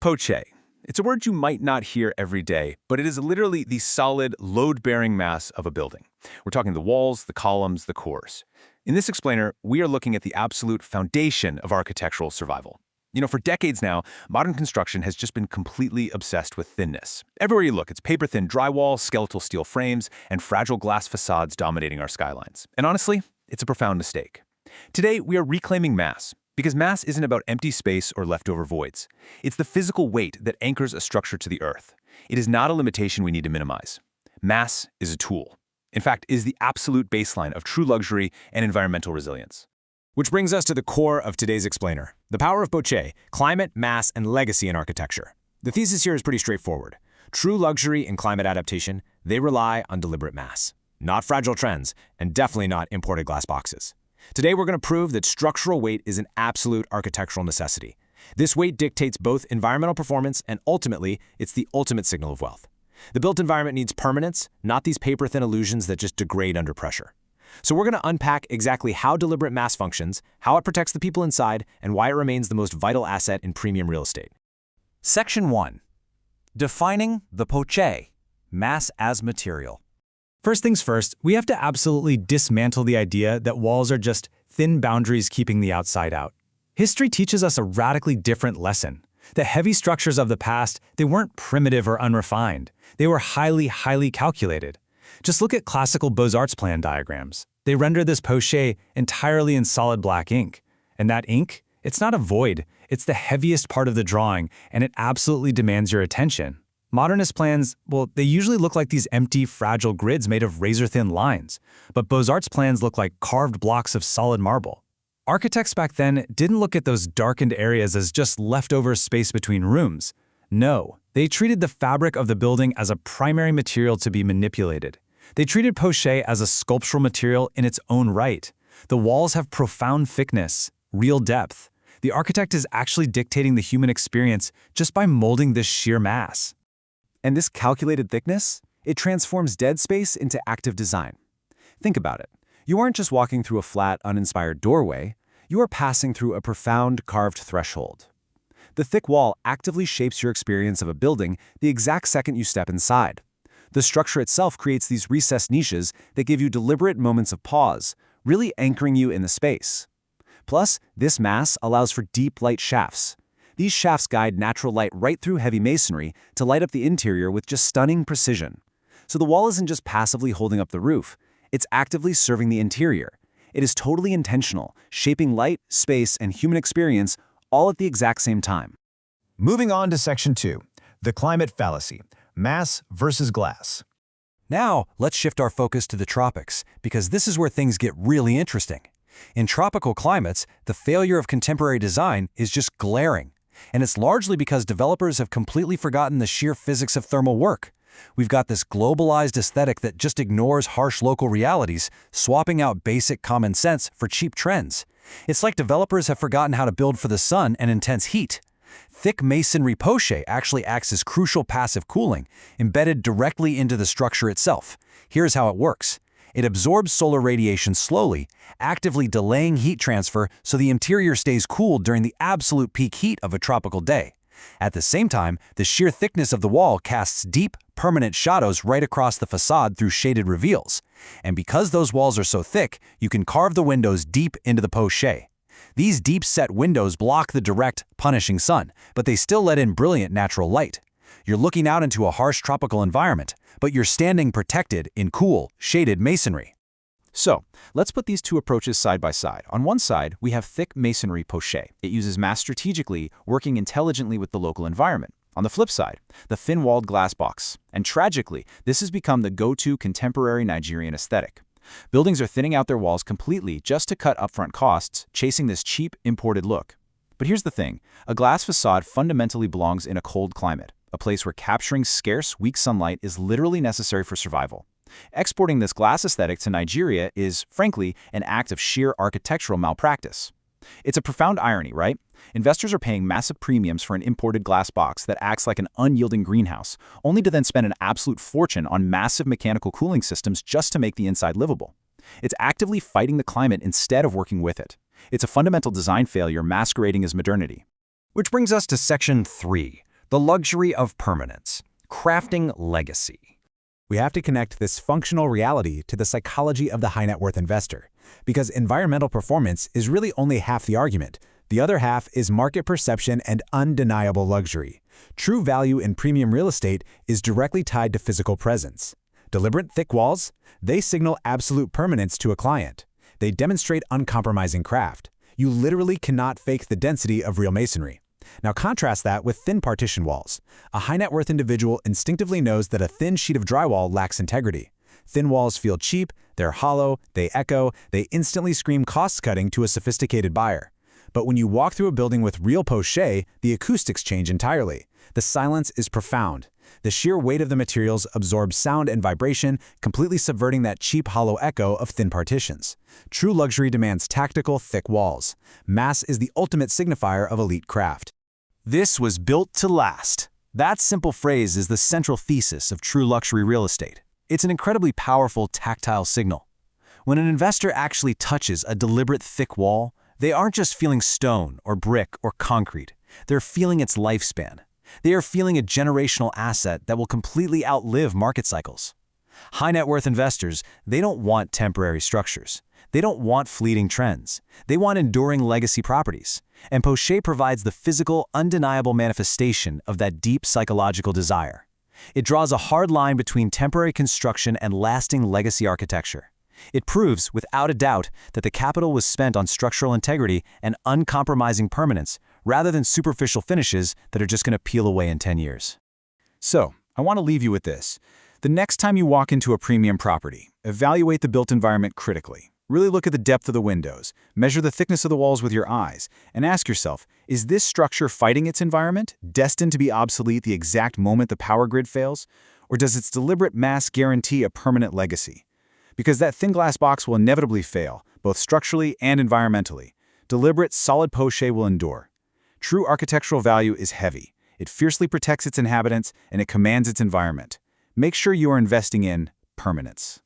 Poché. It's a word you might not hear every day, but it is literally the solid, load-bearing mass of a building. We're talking the walls, the columns, the cores. In this explainer, we are looking at the absolute foundation of architectural survival. For decades now, modern construction has just been completely obsessed with thinness. Everywhere you look, it's paper-thin drywall, skeletal steel frames, and fragile glass facades dominating our skylines. And honestly, it's a profound mistake. Today, we are reclaiming mass, because mass isn't about empty space or leftover voids. It's the physical weight that anchors a structure to the earth. It is not a limitation we need to minimize. Mass is a tool. In fact, it is the absolute baseline of true luxury and environmental resilience. Which brings us to the core of today's explainer, the power of poché, climate, mass, and legacy in architecture. The thesis here is pretty straightforward. True luxury and climate adaptation, they rely on deliberate mass. Not fragile trends, and definitely not imported glass boxes. Today, we're going to prove that structural weight is an absolute architectural necessity. This weight dictates both environmental performance and ultimately, it's the ultimate signal of wealth. The built environment needs permanence, not these paper-thin illusions that just degrade under pressure. So we're going to unpack exactly how deliberate mass functions, how it protects the people inside, and why it remains the most vital asset in premium real estate. Section 1. Defining the poché, mass as material. First things first, we have to absolutely dismantle the idea that walls are just thin boundaries keeping the outside out. History teaches us a radically different lesson. The heavy structures of the past, they weren't primitive or unrefined. They were highly calculated. Just look at classical Beaux-Arts plan diagrams. They render this poché entirely in solid black ink. And that ink, it's not a void. It's the heaviest part of the drawing, and it absolutely demands your attention. Modernist plans, well, they usually look like these empty, fragile grids made of razor-thin lines. But Beaux-Arts plans look like carved blocks of solid marble. Architects back then didn't look at those darkened areas as just leftover space between rooms. No, they treated the fabric of the building as a primary material to be manipulated. They treated poché as a sculptural material in its own right. The walls have profound thickness, real depth. The architect is actually dictating the human experience just by molding this sheer mass. And this calculated thickness, it transforms dead space into active design. Think about it. You aren't just walking through a flat, uninspired doorway. You are passing through a profound, carved threshold. The thick wall actively shapes your experience of a building the exact second you step inside. The structure itself creates these recessed niches that give you deliberate moments of pause, really anchoring you in the space. Plus, this mass allows for deep light shafts. These shafts guide natural light right through heavy masonry to light up the interior with just stunning precision. So the wall isn't just passively holding up the roof, it's actively serving the interior. It is totally intentional, shaping light, space, and human experience all at the exact same time. Moving on to Section 2, the climate fallacy, mass versus glass. Now, let's shift our focus to the tropics, because this is where things get really interesting. In tropical climates, the failure of contemporary design is just glaring. And it's largely because developers have completely forgotten the sheer physics of thermal work. We've got this globalized aesthetic that just ignores harsh local realities, swapping out basic common sense for cheap trends. It's like developers have forgotten how to build for the sun and intense heat. Thick masonry poché actually acts as crucial passive cooling, embedded directly into the structure itself. Here's how it works. It absorbs solar radiation slowly, actively delaying heat transfer so the interior stays cool during the absolute peak heat of a tropical day. At the same time, the sheer thickness of the wall casts deep, permanent shadows right across the facade through shaded reveals. And because those walls are so thick, you can carve the windows deep into the poché. These deep-set windows block the direct, punishing sun, but they still let in brilliant natural light. You're looking out into a harsh tropical environment, but you're standing protected in cool, shaded masonry. So, let's put these two approaches side by side. On one side, we have thick masonry poché. It uses mass strategically, working intelligently with the local environment. On the flip side, the thin-walled glass box. And tragically, this has become the go-to contemporary Nigerian aesthetic. Buildings are thinning out their walls completely just to cut upfront costs, chasing this cheap, imported look. But here's the thing. A glass facade fundamentally belongs in a cold climate, a place where capturing scarce, weak sunlight is literally necessary for survival. Exporting this glass aesthetic to Nigeria is, frankly, an act of sheer architectural malpractice. It's a profound irony, right? Investors are paying massive premiums for an imported glass box that acts like an unyielding greenhouse, only to then spend an absolute fortune on massive mechanical cooling systems just to make the inside livable. It's actively fighting the climate instead of working with it. It's a fundamental design failure masquerading as modernity. Which brings us to Section 3, The luxury of permanence. Crafting legacy. We have to connect this functional reality to the psychology of the high net worth investor, because environmental performance is really only half the argument. The other half is market perception and undeniable luxury. True value in premium real estate is directly tied to physical presence. Deliberate thick walls? They signal absolute permanence to a client. They demonstrate uncompromising craft. You literally cannot fake the density of real masonry. Now contrast that with thin partition walls. A high net worth individual instinctively knows that a thin sheet of drywall lacks integrity. Thin walls feel cheap, they're hollow, they echo, they instantly scream cost-cutting to a sophisticated buyer. But when you walk through a building with real poché, the acoustics change entirely. The silence is profound. The sheer weight of the materials absorbs sound and vibration, completely subverting that cheap hollow echo of thin partitions. True luxury demands tactical, thick walls. Mass is the ultimate signifier of elite craft. This was built to last. That simple phrase is the central thesis of true luxury real estate. It's an incredibly powerful tactile signal. When an investor actually touches a deliberate thick wall, they aren't just feeling stone or brick or concrete. They're feeling its lifespan. They are feeling a generational asset that will completely outlive market cycles. High net worth investors, they don't want temporary structures. They don't want fleeting trends. They want enduring legacy properties. And poché provides the physical, undeniable manifestation of that deep psychological desire. It draws a hard line between temporary construction and lasting legacy architecture. It proves, without a doubt, that the capital was spent on structural integrity and uncompromising permanence, rather than superficial finishes that are just going to peel away in 10 years. So, I want to leave you with this. The next time you walk into a premium property, evaluate the built environment critically. Really look at the depth of the windows, measure the thickness of the walls with your eyes, and ask yourself, is this structure fighting its environment, destined to be obsolete the exact moment the power grid fails? Or does its deliberate mass guarantee a permanent legacy? Because that thin glass box will inevitably fail, both structurally and environmentally. Deliberate, solid poché will endure. True architectural value is heavy. It fiercely protects its inhabitants, and it commands its environment. Make sure you are investing in permanence.